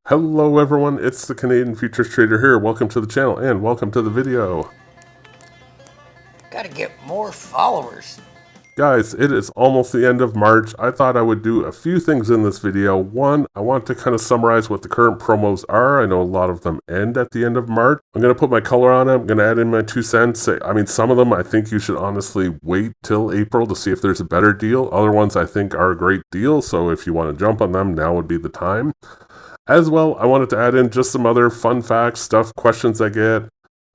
Hello everyone, it's the Canadian Futures Trader here. Welcome to the channel and welcome to the video. Gotta get more followers. Guys, it is almost the end of March. I thought I would do a few things in this video. One, I want to kind of summarize what the current promos are. I know a lot of them end at the end of March. I'm going to put my color on them. I'm going to add in my 2 cents. I mean, some of them I think you should honestly wait till April to see if there's a better deal. Other ones I think are a great deal, so if you want to jump on them, now would be the time. As well, I wanted to add in just some other fun facts, stuff, questions I get,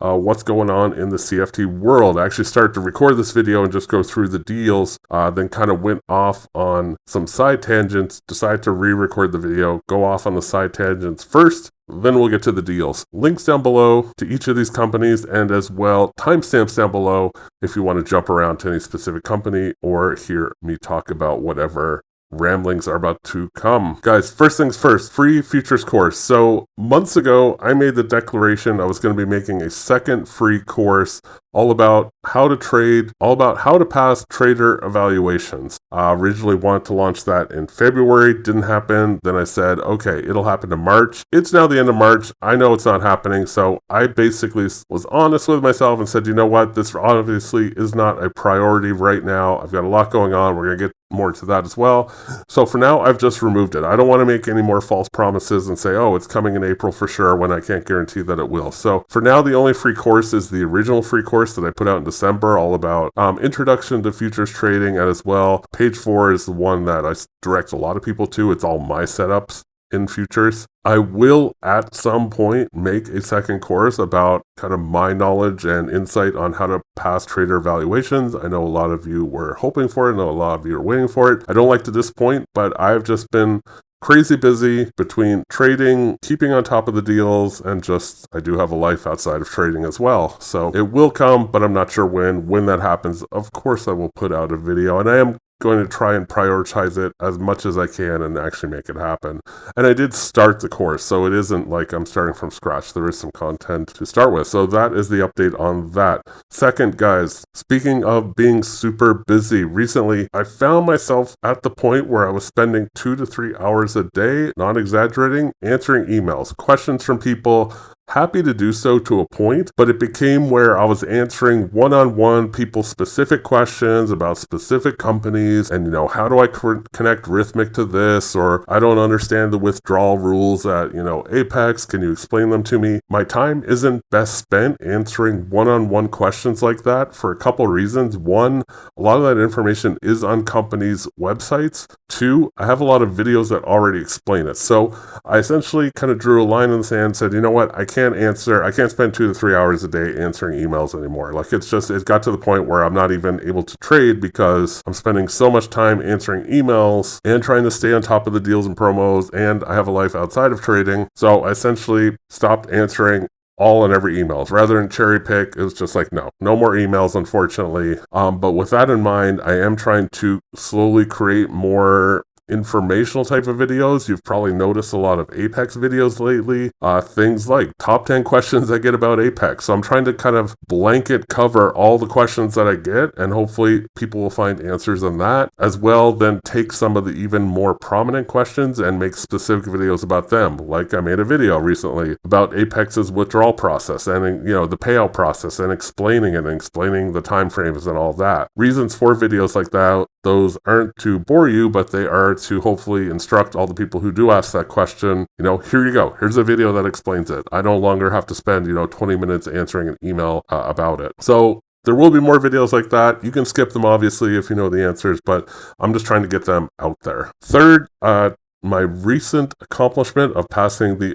what's going on in the CFT world. I actually started to record this video and just go through the deals, then kind of went off on some side tangents, decided to re-record the video, go off on the side tangents first, then we'll get to the deals. Links down below to each of these companies, and as well, timestamps down below if you want to jump around to any specific company or hear me talk about whatever ramblings are about to come. Guys, first things first, free futures course. So months ago, I made the declaration I was going to be making a second free course all about how to trade, all about how to pass trader evaluations. I originally wanted to launch that in February, didn't happen. Then I said, okay, it'll happen in March. It's now the end of March. I know it's not happening. So I basically was honest with myself and said, you know what, this obviously is not a priority right now. I've got a lot going on. We're going to get more to that as well. So for now, I've just removed it. I don't want to make any more false promises and say, oh, it's coming in April for sure, when I can't guarantee that it will. So for now, the only free course is the original free course that I put out in December, all about introduction to futures trading. And as well, page 4 is the one that I direct a lot of people to. It's all my setups in futures. I will at some point make a second course about kind of my knowledge and insight on how to pass trader evaluations. I know a lot of you were hoping for it. I know a lot of you are waiting for it. I don't like to disappoint, but I've just been crazy busy between trading, keeping on top of the deals, and just I do have a life outside of trading as well. So it will come, but I'm not sure when. When that happens, of course I will put out a video, and I am going to try and prioritize it as much as I can and actually make it happen. And I did start the course, so it isn't like I'm starting from scratch. There is some content to start with. So that is the update on that. Second, guys, speaking of being super busy, recently I found myself at the point where I was spending 2 to 3 hours a day, not exaggerating, answering emails, questions from people. Happy to do so to a point, but it became where I was answering one-on-one people specific questions about specific companies, and how do I connect Rithmic to this, or I don't understand the withdrawal rules at Apex, can you explain them to me? My time isn't best spent answering one-on-one questions like that for a couple reasons. One, a lot of that information is on companies' websites. Two, I have a lot of videos that already explain it. So I essentially kind of drew a line in the sand and said, you know what, I can't spend 2 to 3 hours a day answering emails anymore. Like it got to the point where I'm not even able to trade because I'm spending so much time answering emails and trying to stay on top of the deals and promos, and I have a life outside of trading. So I essentially stopped answering all and every emails. Rather than cherry pick, it was just like, no more emails, unfortunately. But with that in mind, I am trying to slowly create more informational type of videos. You've probably noticed a lot of Apex videos lately, things like top 10 questions I get about Apex. So I'm trying to kind of blanket cover all the questions that I get, and hopefully people will find answers in that as well. Then take some of the even more prominent questions and make specific videos about them. Like I made a video recently about Apex's withdrawal process and the payout process, and explaining it and explaining the time frames and all that. Reasons for videos like that, those aren't to bore you, but they are to hopefully instruct all the people who do ask that question. Here you go. Here's a video that explains it. I no longer have to spend 20 minutes answering an email about it. So there will be more videos like that. You can skip them, obviously, if you know the answers, but I'm just trying to get them out there. Third, my recent accomplishment of passing the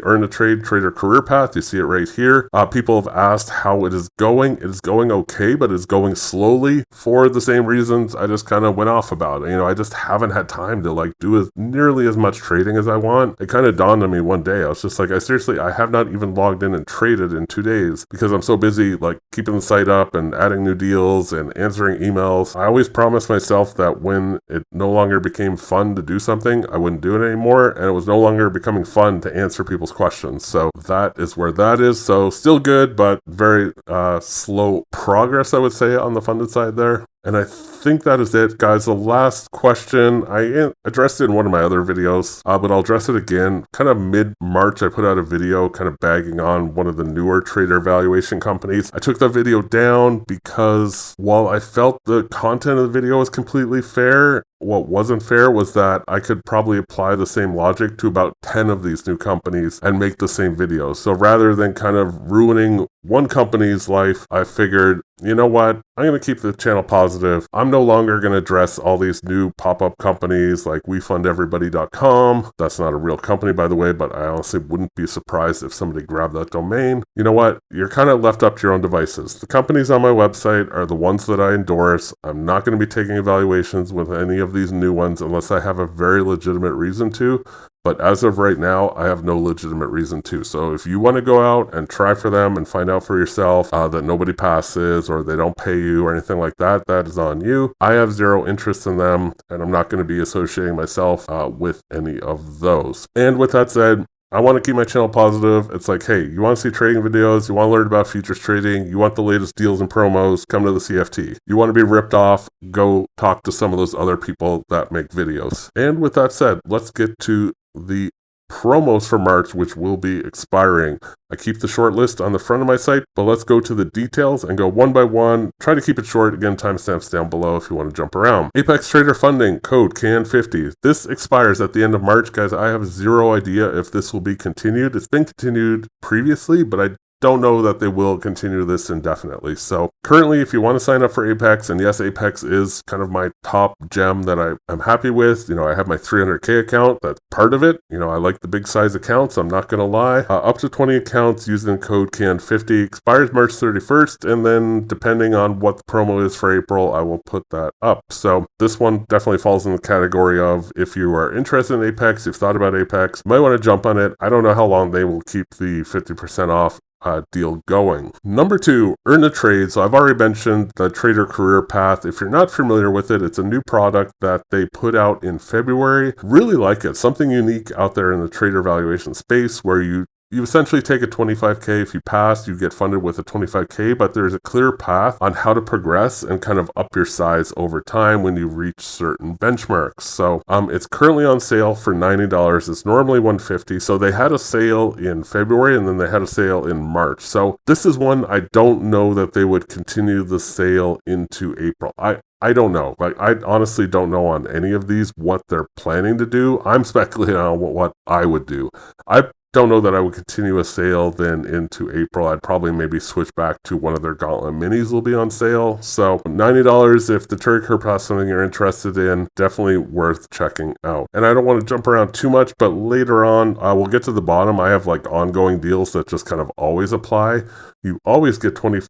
Trader career path. You see it right here. People have asked how it is going. It is going okay, but it's going slowly for the same reasons I just kind of went off about it. I just haven't had time to do nearly as much trading as I want. It kind of dawned on me one day. I was just like, I have not even logged in and traded in 2 days because I'm so busy keeping the site up and adding new deals and answering emails. I always promised myself that when it no longer became fun to do something, I wouldn't do it anymore, and it was no longer becoming fun to answer people's questions. So that is where that is. So still good, but very slow progress, I would say, on the funded side there. And I think that is it, guys. The last question, I addressed it in one of my other videos, but I'll address it again. Kind of mid-March, I put out a video kind of bagging on one of the newer trader valuation companies. I took that video down because while I felt the content of the video was completely fair, what wasn't fair was that I could probably apply the same logic to about 10 of these new companies and make the same video. So rather than kind of ruining one company's life, I figured, you know what, I'm going to keep the channel positive. I'm no longer going to address all these new pop-up companies like WeFundEverybody.com. That's not a real company, by the way, but I honestly wouldn't be surprised if somebody grabbed that domain. You know what? You're kind of left up to your own devices. The companies on my website are the ones that I endorse. I'm not going to be taking evaluations with any of these new ones unless I have a very legitimate reason to. But as of right now, I have no legitimate reason to. So if you want to go out and try for them and find out for yourself that nobody passes or they don't pay you or anything like that, that is on you. I have zero interest in them, and I'm not going to be associating myself with any of those. And with that said, I want to keep my channel positive. It's like, hey, you want to see trading videos? You want to learn about futures trading? You want the latest deals and promos? Come to the CFT. You want to be ripped off? Go talk to some of those other people that make videos. And with that said, let's get to the promos for March, which will be expiring. I keep the short list on the front of my site, but let's go to the details and go one by one. Try to keep it short. Again, timestamps down below if you want to jump around. Apex Trader Funding, code CAN50. This expires at the end of March. Guys, I have zero idea if this will be continued. It's been continued previously, but I don't know that they will continue this indefinitely. So currently, if you want to sign up for Apex, and yes, Apex is kind of my top gem that I'm happy with. You know, I have my 300K account. That's part of it. You know, I like the big size accounts. I'm not going to lie. Up to 20 accounts using code CAN50 expires March 31st. And then depending on what the promo is for April, I will put that up. So this one definitely falls in the category of if you are interested in Apex, you've thought about Apex, you might want to jump on it. I don't know how long they will keep the 50% off deal going. Number 2, earn a trade. So I've already mentioned the Trader Career Path. If you're not familiar with it, it's a new product that they put out in February. Really like it. Something unique out there in the trader valuation space where you essentially take a 25K. If you pass, you get funded with a 25K, but there's a clear path on how to progress and kind of up your size over time when you reach certain benchmarks. So it's currently on sale for $90. It's normally $150. So they had a sale in February and then they had a sale in March. So this is one I don't know that they would continue the sale into April. I don't know. Like, I honestly don't know on any of these what they're planning to do. I'm speculating on what I would do. I don't know that I would continue a sale then into April. I'd probably maybe switch back to one of their Gauntlet Minis will be on sale. So $90 if the Trader Career Path is something you're interested in, definitely worth checking out. And I don't want to jump around too much, but later on, we'll get to the bottom. I have like ongoing deals that just kind of always apply. You always get 20%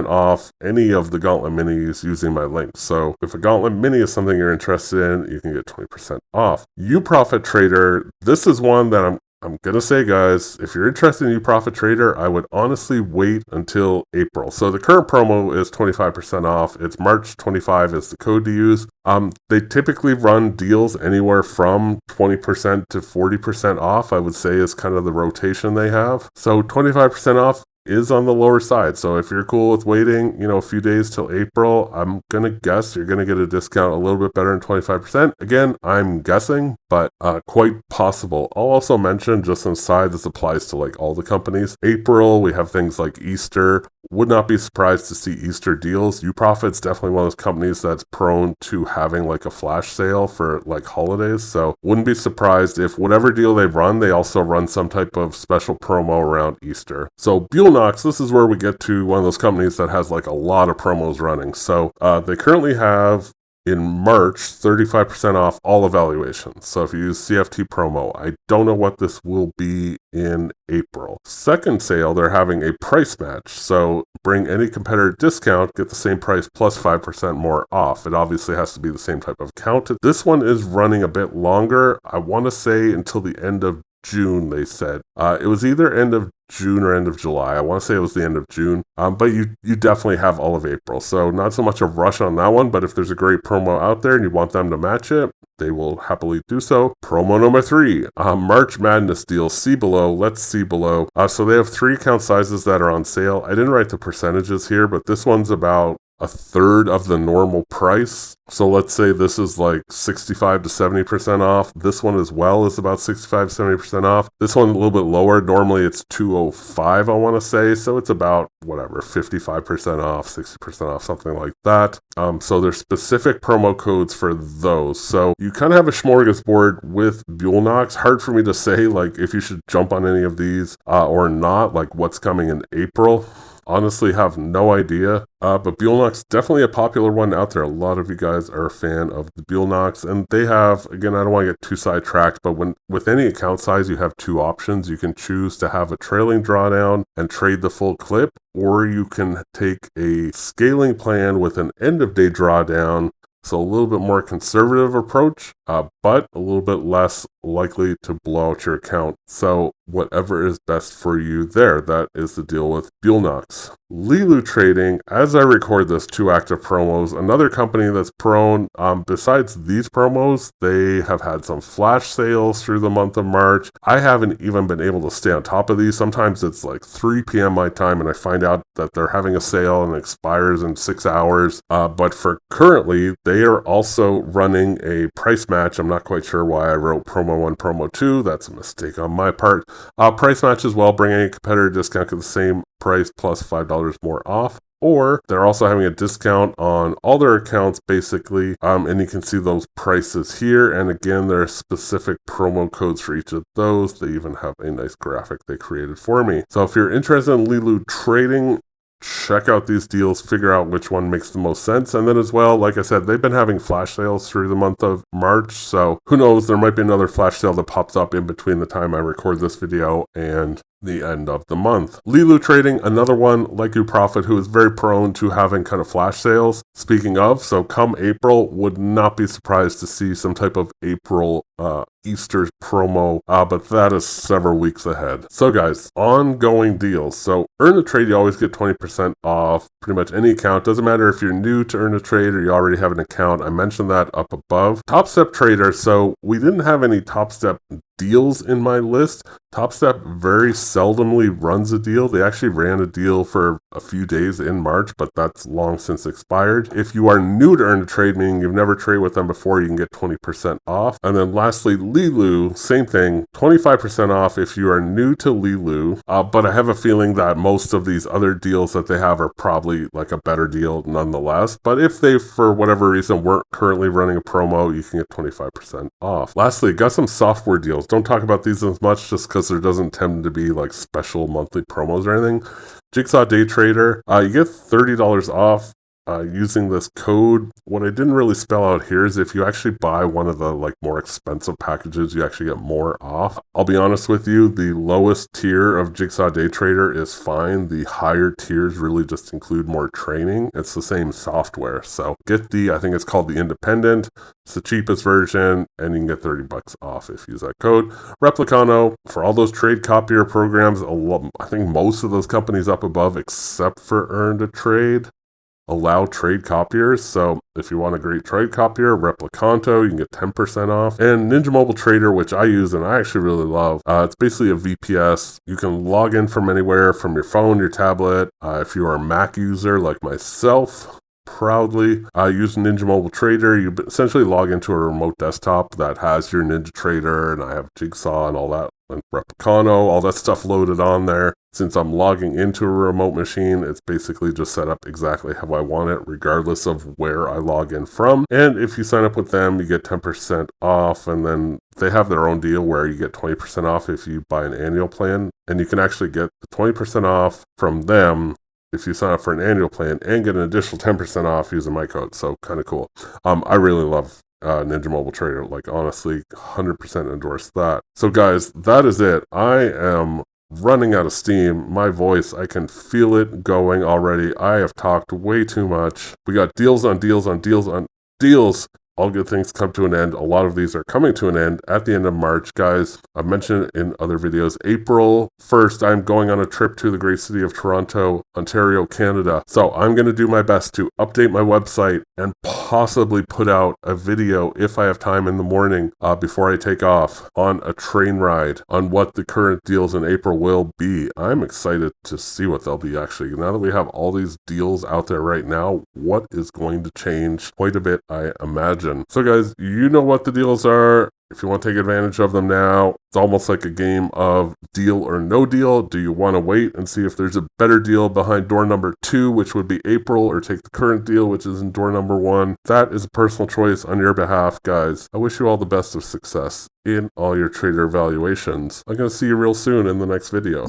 off any of the Gauntlet Minis using my link. So if a Gauntlet Mini is something you're interested in, you can get 20% off. Uprofit Trader, this is one that I'm going to say, guys, if you're interested in Uprofit Trader, I would honestly wait until April. So the current promo is 25% off. It's March 25 is the code to use. They typically run deals anywhere from 20% to 40% off, I would say is kind of the rotation they have. So 25% off is on the lower side. So if you're cool with waiting, you know, a few days till April, I'm going to guess you're going to get a discount a little bit better than 25%. Again, I'm guessing, but quite possible. I'll also mention, just on the side, this applies to like all the companies. April, we have things like Easter. Would not be surprised to see Easter deals. Uprofit's definitely one of those companies that's prone to having like a flash sale for like holidays. So wouldn't be surprised if whatever deal they run, they also run some type of special promo around Easter. So Bulenox, this is where we get to one of those companies that has like a lot of promos running. So they currently have in March 35% off all evaluations. So if you use CFT promo, I don't know what this will be in April. Second sale, they're having a price match. So bring any competitor discount, get the same price plus 5% more off. It obviously has to be the same type of account. This one is running a bit longer. I want to say until the end of June, they said. It was either end of June or end of July. I want to say it was the end of June, but you definitely have all of April. So not so much a rush on that one, but if there's a great promo out there and you want them to match it, they will happily do so. Promo number 3, March Madness deal, see below. Let's see below. So they have 3 account sizes that are on sale. I didn't write the percentages here, but this one's about a third of the normal price. So let's say this is like 65 to 70% off. This one as well is about 65, 70% off. This one a little bit lower. Normally it's 205, I want to say. So it's about whatever, 55% off, 60% off, something like that. So there's specific promo codes for those. So you kind of have a smorgasbord with Bulenox. Hard for me to say like if you should jump on any of these or not, like what's coming in April. Honestly, have no idea. But Bulenox, definitely a popular one out there. A lot of you guys are a fan of the Bulenox, and they have, again, I don't want to get too sidetracked, but with any account size, you have 2 options. You can choose to have a trailing drawdown and trade the full clip, or you can take a scaling plan with an end-of-day drawdown. So a little bit more conservative approach, but a little bit less likely to blow out your account. So whatever is best for you there, that is the deal with Bulenox. Leeloo Trading, as I record this, 2 active promos. Another company that's prone, besides these promos, they have had some flash sales through the month of March. I haven't even been able to stay on top of these. Sometimes it's like 3 p.m. my time and I find out that they're having a sale and it expires in 6 hours. But for currently, they are also running a price match. I'm not quite sure why I wrote promo 1, promo 2. That's a mistake on my part. Price match as well, bringing a competitor discount to the same price plus $5 more off. Or they're also having a discount on all their accounts basically, and you can see those prices here. And again, there are specific promo codes for each of those. They even have a nice graphic they created for me. So if you're interested in Leeloo Trading, check out these deals, figure out which one makes the most sense. And then as well, like I said, they've been having flash sales through the month of March. So who knows, there might be another flash sale that pops up in between the time I record this video and the end of the month. Leeloo Trading, another one like Uprofit, who is very prone to having kind of flash sales. Speaking of, so come April, would not be surprised to see some type of April Easter promo, but that is several weeks ahead. So guys, ongoing deals. So Earn a Trade, you always get 20% off pretty much any account. Doesn't matter if you're new to Earn a Trade or you already have an account. I mentioned that up above. Topstep Trader, so we didn't have any Topstep deals in my list. Topstep very seldomly runs a deal. They actually ran a deal for a few days in March, but that's long since expired. If you are new to Earn a Trade, meaning you've never traded with them before, you can get 20% off. And then lastly, Leeloo, same thing, 25% off if you are new to Leeloo. But I have a feeling that most of these other deals that they have are probably like a better deal nonetheless. But if they, for whatever reason, weren't currently running a promo, you can get 25% off. Lastly, got some software deals. Don't talk about these as much just because there doesn't tend to be like special monthly promos or anything. Jigsaw Day Trader, you get $30 off using this code. What I didn't really spell out here is if you actually buy one of the like more expensive packages, you actually get more off. I'll be honest with you, the lowest tier of Jigsaw Day Trader is fine. The higher tiers really just include more training. It's the same software. So get the, I think it's called the Independent. It's the cheapest version, and you can get $30 off if you use that code. Replikanto, for all those trade copier programs, I think most of those companies up above, except for Earn a Trade, allow trade copiers. So if you want a great trade copier, Replikanto, you can get 10% off. And Ninja Mobile Trader, which I use and I actually really love, it's basically a VPS. You can log in from anywhere, from your phone, your tablet. If you are a Mac user like myself, proudly use Ninja Mobile Trader. You essentially log into a remote desktop that has your Ninja Trader, and I have Jigsaw and all that, and Replikanto, all that stuff loaded on there. Since I'm logging into a remote machine, it's basically just set up exactly how I want it, regardless of where I log in from. And if you sign up with them, you get 10% off, and then they have their own deal where you get 20% off if you buy an annual plan, and you can actually get the 20% off from them if you sign up for an annual plan and get an additional 10% off using my code. So kind of cool. I really love Ninja Mobile Trader. Like honestly, 100% endorse that. So guys, that is it. I am running out of steam. My voice, I can feel it going already. I have talked way too much. We got deals on deals on deals on deals all good things come to an end. A lot of these are coming to an end at the end of March, guys. I've mentioned it in other videos. April 1st, I'm going on a trip to the great city of Toronto, Ontario, Canada. So I'm going to do my best to update my website and possibly put out a video if I have time in the morning before I take off on a train ride on what the current deals in April will be. I'm excited to see what they'll be actually. Now that we have all these deals out there right now, what is going to change quite a bit, I imagine. So guys, you know what the deals are. If you want to take advantage of them now, it's almost like a game of deal or no deal. Do you want to wait and see if there's a better deal behind door number 2, which would be April, or take the current deal, which is in door number 1? That is a personal choice on your behalf, guys. I wish you all the best of success in all your trader evaluations. I'm going to see you real soon in the next video.